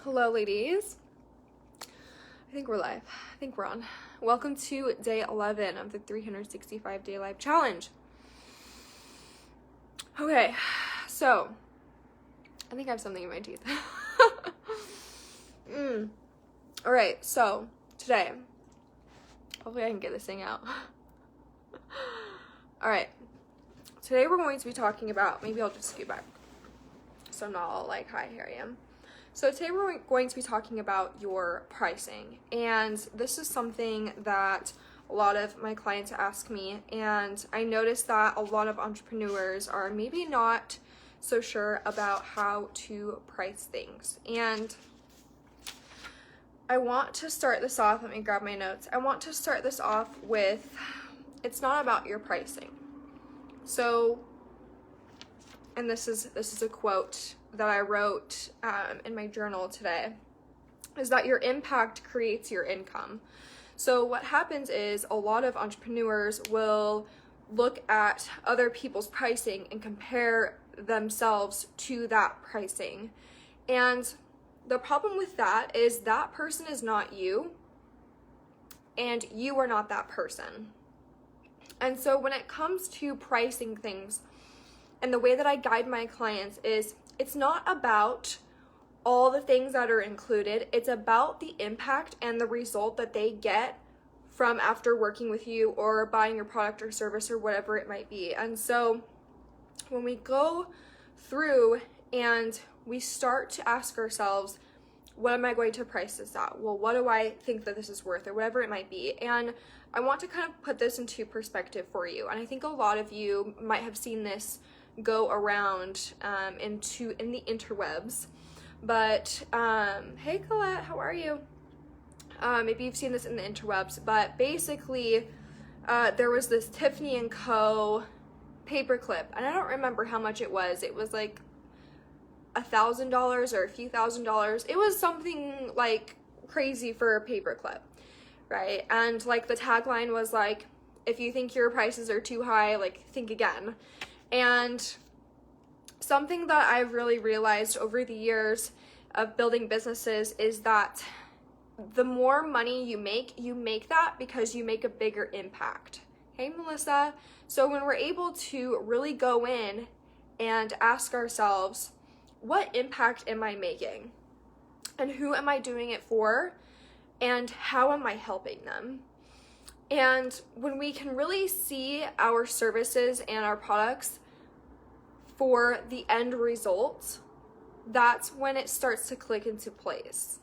Hello, ladies. I think we're live. I think we're on. Welcome to day 11 of the 365-day live challenge. Okay, so I think I have something in my teeth. All right, so today, hopefully I can get this thing out. All right, today we're going to be talking about, maybe I'll just scoot back so I'm not all like, hi, here I am. So today we're going to be talking about your pricing, and this is something that a lot of my clients ask me, and I noticed that a lot of entrepreneurs are maybe not so sure about how to price things. And I want to start this off, let me grab my notes. I want to start this off with, it's not about your pricing. So, and this is a quote that I wrote in my journal today, is that your impact creates your income. So what happens is a lot of entrepreneurs will look at other people's pricing and compare themselves to that pricing. And the problem with that is that person is not you, and you are not that person. And so when it comes to pricing things, and the way that I guide my clients is, it's not about all the things that are included. It's about the impact and the result that they get from after working with you or buying your product or service or whatever it might be. And so when we go through and we start to ask ourselves, what am I going to price this at? Well, what do I think that this is worth, or whatever it might be? And I want to kind of put this into perspective for you. And I think a lot of you might have seen this go around in the interwebs. But hey Colette, how are you? Maybe you've seen this in the interwebs, but basically there was this Tiffany & Co. paperclip, and I don't remember how much it was. It was like $1,000 or a few $1,000s. It was something like crazy for a paperclip, right? And like the tagline was like, if you think your prices are too high, like think again. And something that I've really realized over the years of building businesses is that the more money you make that because you make a bigger impact. Hey, Melissa. So when we're able to really go in and ask ourselves, what impact am I making? And who am I doing it for? And how am I helping them? And when we can really see our services and our products for the end result, that's when it starts to click into place.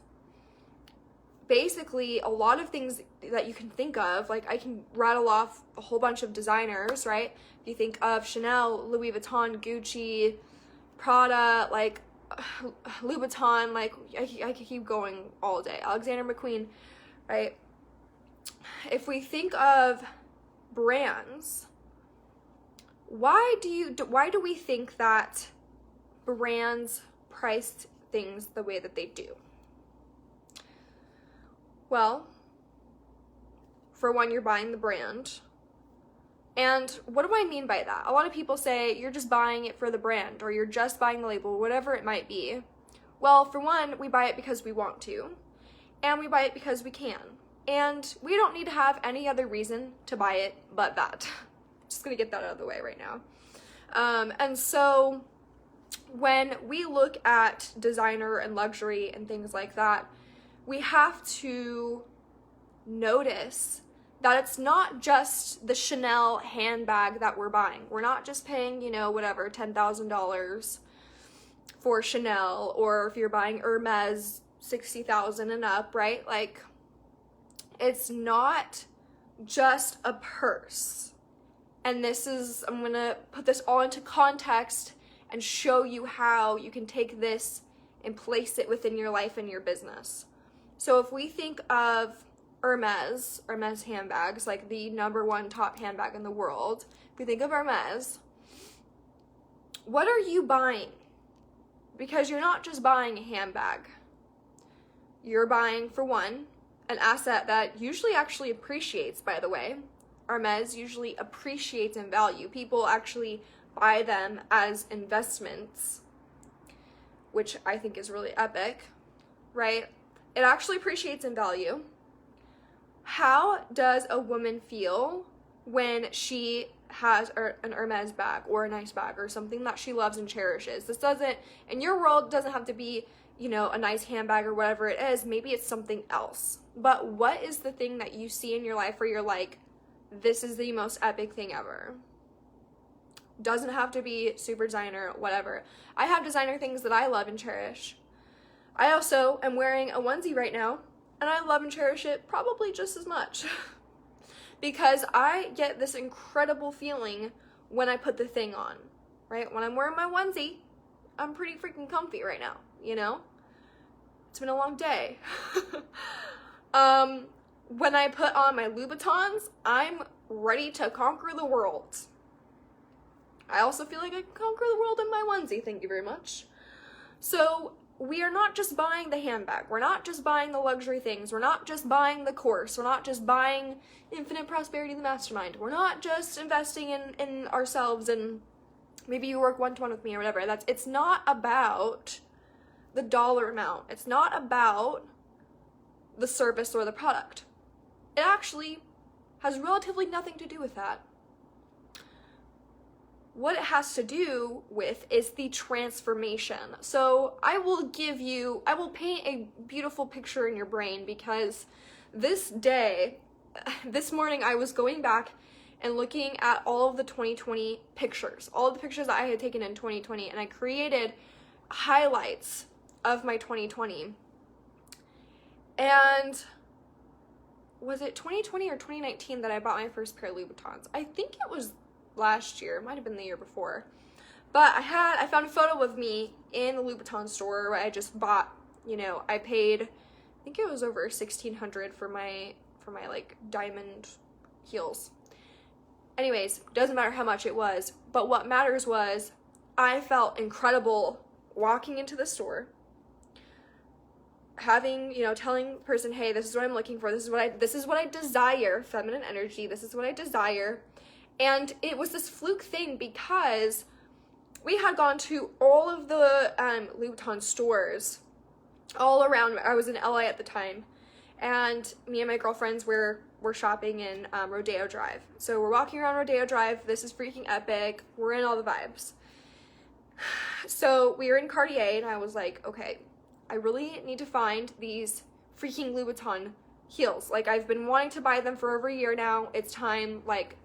Basically, a lot of things that you can think of, like I can rattle off a whole bunch of designers, right? If you think of Chanel, Louis Vuitton, Gucci, Prada, like Louboutin, like I could keep going all day. Alexander McQueen, right? If we think of brands, why do we think that brands price things the way that they do? Well, for one, you're buying the brand. And what do I mean by that? A lot of people say you're just buying it for the brand, or you're just buying the label, whatever it might be. Well, for one, we buy it because we want to, and we buy it because we can. And we don't need to have any other reason to buy it but that. Just gonna get that out of the way right now. And so when we look at designer and luxury and things like that, we have to notice that it's not just the Chanel handbag that we're buying. We're not just paying, whatever, $10,000 for Chanel, or if you're buying Hermes, $60,000 and up, right? Like, it's not just a purse. And I'm gonna put this all into context and show you how you can take this and place it within your life and your business. So if we think of Hermes handbags, like the #1 top handbag in the world, if we think of Hermes, what are you buying? Because you're not just buying a handbag. You're buying, for one, an asset that usually actually appreciates, by the way. Hermes usually appreciates in value. People actually buy them as investments, which I think is really epic. right? It actually appreciates in value. How does a woman feel when she has an Hermes bag or a nice bag or something that she loves and cherishes? This doesn't, in your world, doesn't have to be, you know, a nice handbag or whatever it is. Maybe it's something else. But what is the thing that you see in your life where you're like, this is the most epic thing ever? Doesn't have to be super designer, whatever. I have designer things that I love and cherish. I also am wearing a onesie right now, and I love and cherish it probably just as much. Because I get this incredible feeling when I put the thing on, right? When I'm wearing my onesie, I'm pretty freaking comfy right now, you know? It's been a long day. When I put on my Louboutins, I'm ready to conquer the world. I also feel like I can conquer the world in my onesie, thank you very much. So we are not just buying the handbag. We're not just buying the luxury things. We're not just buying the course. We're not just buying Infinite Prosperity, the Mastermind. We're not just investing in ourselves and maybe you work one-to-one with me or whatever. It's not about the dollar amount. It's not about the service or the product. It actually has relatively nothing to do with that. What it has to do with is the transformation. So I will paint a beautiful picture in your brain, because this morning I was going back and looking at all of the 2020 pictures, all of the pictures that I had taken in 2020, and I created highlights of my 2020. And was it 2020 or 2019 that I bought my first pair of Louboutins? I think it was last year, it might have been the year before, but I found a photo of me in the Louboutin store where I just bought, you know, I paid, I think it was over $1,600 for my like diamond heels. Anyways, doesn't matter how much it was, but what matters was I felt incredible walking into the store, having, you know, telling the person, hey, this is what I'm looking for, this is what I desire, feminine energy, this is what I desire. And it was this fluke thing because we had gone to all of the Louboutin stores all around. I was in LA at the time, and me and my girlfriends were shopping in Rodeo Drive. So we're walking around Rodeo Drive. This is freaking epic. We're in all the vibes. So we were in Cartier, and I was like, okay, I really need to find these freaking Louboutin heels. Like, I've been wanting to buy them for over a year now. It's time, like,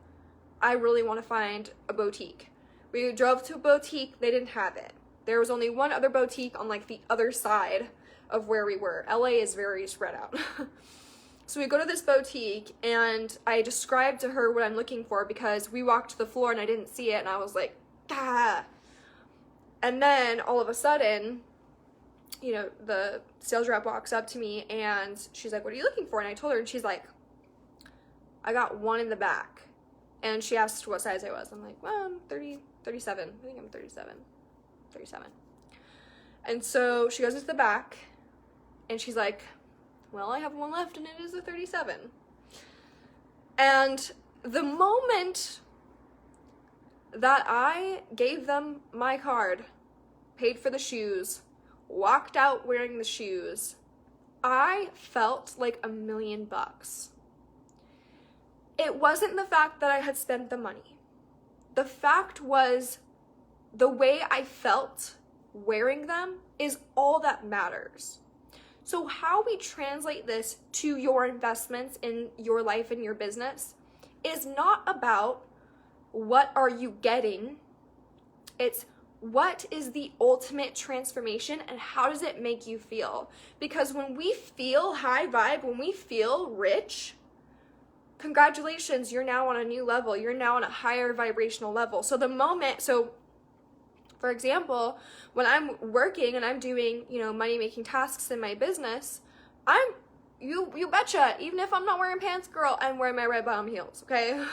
I really want to find a boutique. We drove to a boutique, they didn't have it. There was only one other boutique on like the other side of where we were. LA is very spread out. So we go to this boutique and I described to her what I'm looking for because we walked to the floor and I didn't see it and I was like, ah. And then all of a sudden, you know, the sales rep walks up to me and she's like, what are you looking for? And I told her and she's like, I got one in the back. And she asked what size I was. I'm like, well, I'm 37. I think I'm 37. And so she goes into the back and she's like, well, I have one left and it is a 37. And the moment that I gave them my card, paid for the shoes, walked out wearing the shoes, I felt like $1,000,000. It wasn't the fact that I had spent the money. The fact was the way I felt wearing them is all that matters. So how we translate this to your investments in your life and your business is not about what are you getting. It's what is the ultimate transformation and how does it make you feel? Because when we feel high vibe, when we feel rich, congratulations, you're now on a new level. You're now on a higher vibrational level. So for example, when I'm working and I'm doing, you know, money-making tasks in my business, you betcha, even if I'm not wearing pants, girl, I'm wearing my red bottom heels, okay?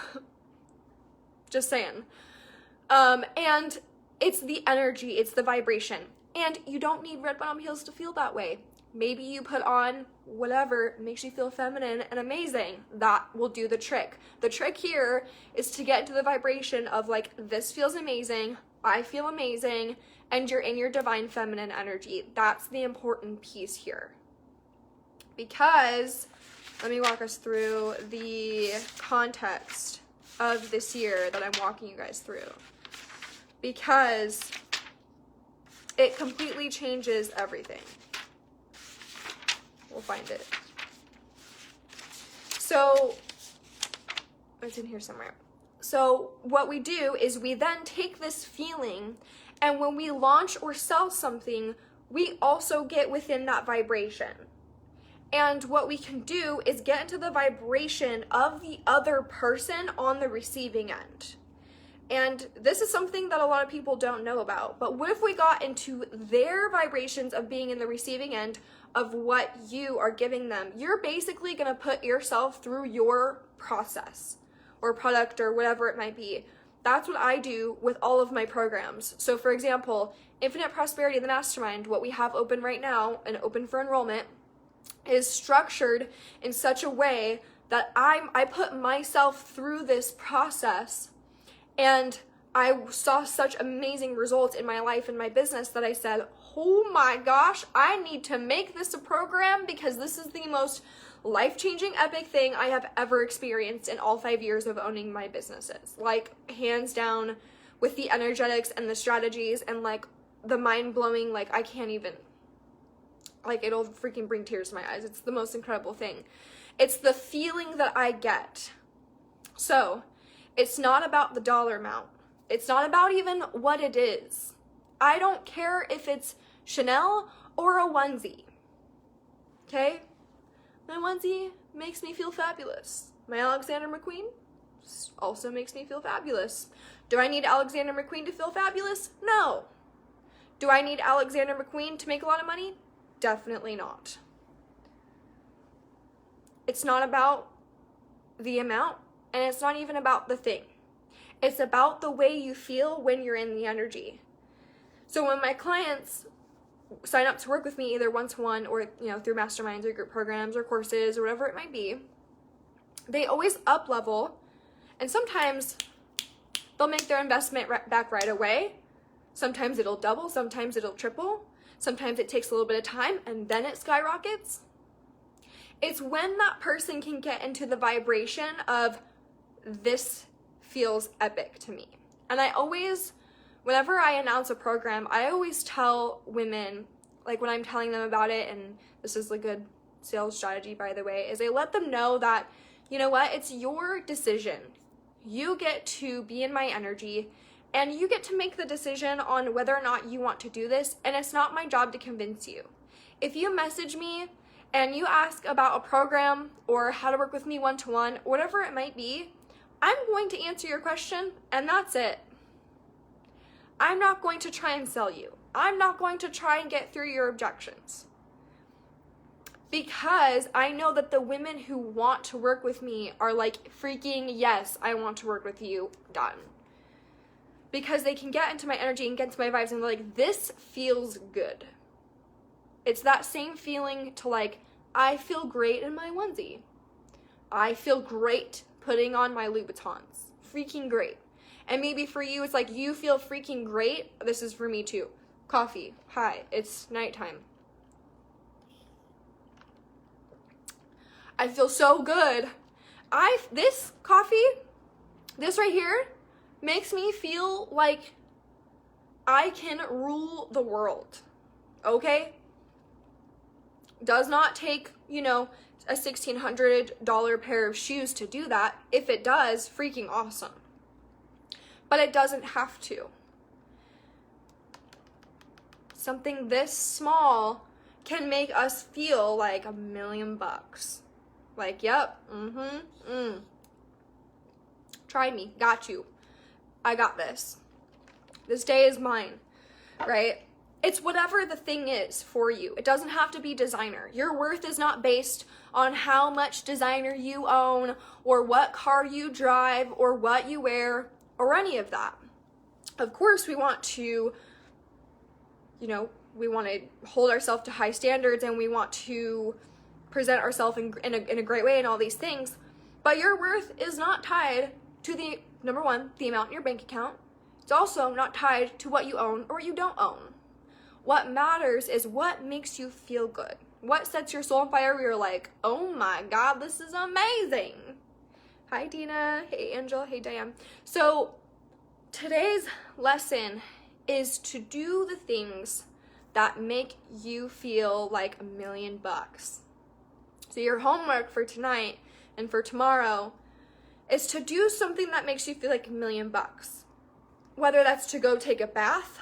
Just saying. And it's the energy, it's the vibration. And you don't need red bottom heels to feel that way. Maybe you put on whatever makes you feel feminine and amazing. That will do the trick. The trick here is to get into the vibration of like, this feels amazing, I feel amazing, and you're in your divine feminine energy. That's the important piece here. Because, let me walk us through the context of this year that I'm walking you guys through. Because it completely changes everything. We'll find it. So, it's in here somewhere. So what we do is we then take this feeling, and when we launch or sell something, we also get within that vibration. And what we can do is get into the vibration of the other person on the receiving end. And this is something that a lot of people don't know about. But what if we got into their vibrations of being in the receiving end of what you are giving them? You're basically going to put yourself through your process or product or whatever it might be. That's what I do with all of my programs. So for example, Infinite Prosperity, the Mastermind, what we have open right now and open for enrollment, is structured in such a way that I put myself through this process, and I saw such amazing results in my life and my business that I said, oh my gosh, I need to make this a program, because this is the most life-changing epic thing I have ever experienced in all 5 years of owning my businesses. Like, hands down, with the energetics and the strategies and like the mind-blowing, like I can't even, like it'll freaking bring tears to my eyes. It's the most incredible thing. It's the feeling that I get. So it's not about the dollar amount. It's not about even what it is. I don't care if it's Chanel or a onesie. Okay? My onesie makes me feel fabulous. My Alexander McQueen also makes me feel fabulous. Do I need Alexander McQueen to feel fabulous? No. Do I need Alexander McQueen to make a lot of money? Definitely not. It's not about the amount, and it's not even about the thing. It's about the way you feel when you're in the energy. So when my clients sign up to work with me, either one-to-one or, through masterminds or group programs or courses or whatever it might be, they always up level, and sometimes they'll make their investment back right away. Sometimes it'll double, sometimes it'll triple, sometimes it takes a little bit of time and then it skyrockets. It's when that person can get into the vibration of, this feels epic to me. And I always, whenever I announce a program, I always tell women, like when I'm telling them about it, and this is a good sales strategy, by the way, is I let them know that, you know what, it's your decision. You get to be in my energy, and you get to make the decision on whether or not you want to do this, and it's not my job to convince you. If you message me and you ask about a program or how to work with me one-to-one, whatever it might be, I'm going to answer your question, and that's it. I'm not going to try and sell you. I'm not going to try and get through your objections. Because I know that the women who want to work with me are like, freaking yes, I want to work with you, done. Because they can get into my energy and get into my vibes, and they're like, this feels good. It's that same feeling to like, I feel great in my onesie. I feel great putting on my Louboutins. Freaking great. And maybe for you, it's like, you feel freaking great. This is for me too. Coffee. Hi, it's nighttime. I feel so good. This coffee, this right here, makes me feel like I can rule the world. Okay? Does not take, a $1,600 pair of shoes to do that. If it does, freaking awesome. But it doesn't have to. Something this small can make us feel like $1 million. Like, yep, Tried me, got you. I got this. This day is mine, right? It's whatever the thing is for you. It doesn't have to be designer. Your worth is not based on how much designer you own or what car you drive or what you wear or any of that. Of course, we want to, we want to hold ourselves to high standards, and we want to present ourselves in a great way and all these things. But your worth is not tied to the, number one, the amount in your bank account. It's also not tied to what you own or you don't own. What matters is what makes you feel good. What sets your soul on fire where you're like, oh my God, this is amazing? Hi, Dina. Hey, Angel. Hey, Diane. So today's lesson is to do the things that make you feel like $1,000,000. So your homework for tonight and for tomorrow is to do something that makes you feel like $1,000,000. Whether that's to go take a bath,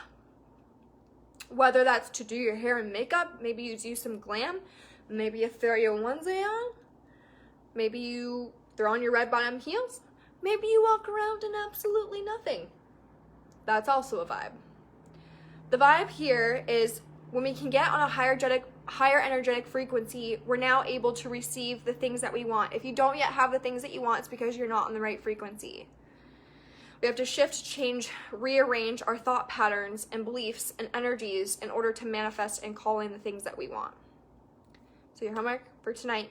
whether that's to do your hair and makeup, maybe you do some glam, maybe you throw your onesie on, maybe you throw on your red bottom heels, maybe you walk around in absolutely nothing. That's also a vibe. The vibe here is when we can get on a higher energetic frequency, we're now able to receive the things that we want. If you don't yet have the things that you want, it's because you're not on the right frequency. We have to shift, change, rearrange our thought patterns and beliefs and energies in order to manifest and call in the things that we want. So your homework for tonight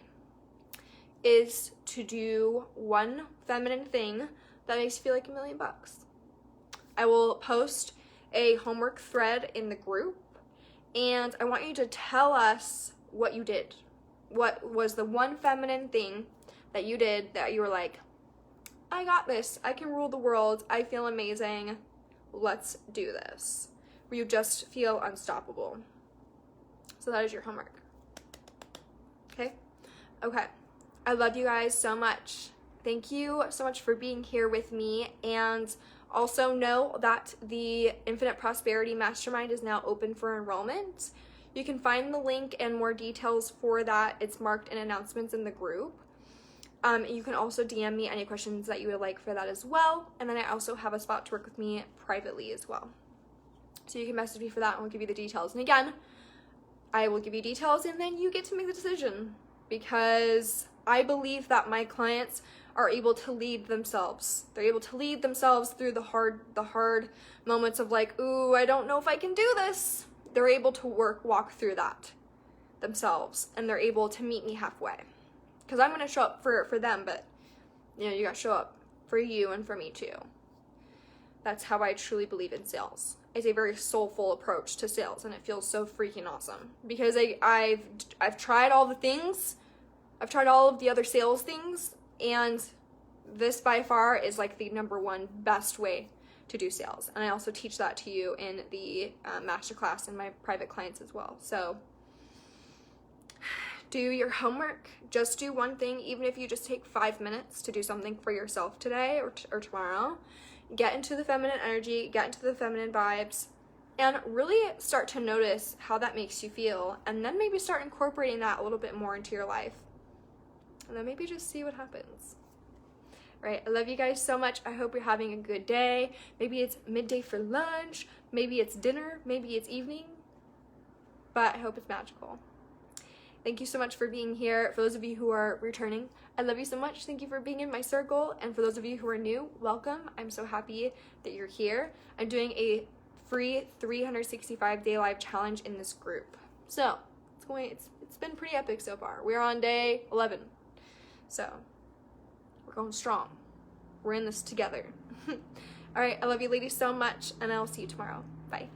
is to do one feminine thing that makes you feel like $1,000,000. I will post a homework thread in the group, and I want you to tell us what you did. What was the one feminine thing that you did that you were like, I got this, I can rule the world, I feel amazing, let's do this. Where you just feel unstoppable. So that is your homework. Okay? Okay. I love you guys so much. Thank you so much for being here with me, and also know that the Infinite Prosperity Mastermind is now open for enrollment. You can find the link and more details for that. It's marked in announcements in the group. You can also DM me any questions that you would like for that as well. And then I also have a spot to work with me privately as well. So you can message me for that and I'll give you the details. And again, I will give you details and then you get to make the decision, because I believe that my clients are able to lead themselves. They're able to lead themselves through the hard moments of like, ooh, I don't know if I can do this. They're able to walk through that themselves, and they're able to meet me halfway. Because I'm going to show up for them, but you know, you got to show up for you and for me too. That's how I truly believe in sales. It's a very soulful approach to sales, and it feels so freaking awesome, because I've tried all the things. I've tried all of the other sales things, and this by far is like the #1 best way to do sales. And I also teach that to you in the masterclass and my private clients as well. So do your homework. Just do one thing, even if you just take 5 minutes to do something for yourself today or tomorrow. Get into the feminine energy, get into the feminine vibes, and really start to notice how that makes you feel, and then maybe start incorporating that a little bit more into your life. And then maybe just see what happens. Right, I love you guys so much. I hope you're having a good day. Maybe it's midday for lunch, maybe it's dinner, maybe it's evening, but I hope it's magical. Thank you so much for being here. For those of you who are returning, I love you so much. Thank you for being in my circle. And for those of you who are new, welcome. I'm so happy that you're here. I'm doing a free 365-day live challenge in this group. So it's been pretty epic so far. We're on day 11. So we're going strong. We're in this together. All right, I love you ladies so much, and I'll see you tomorrow. Bye.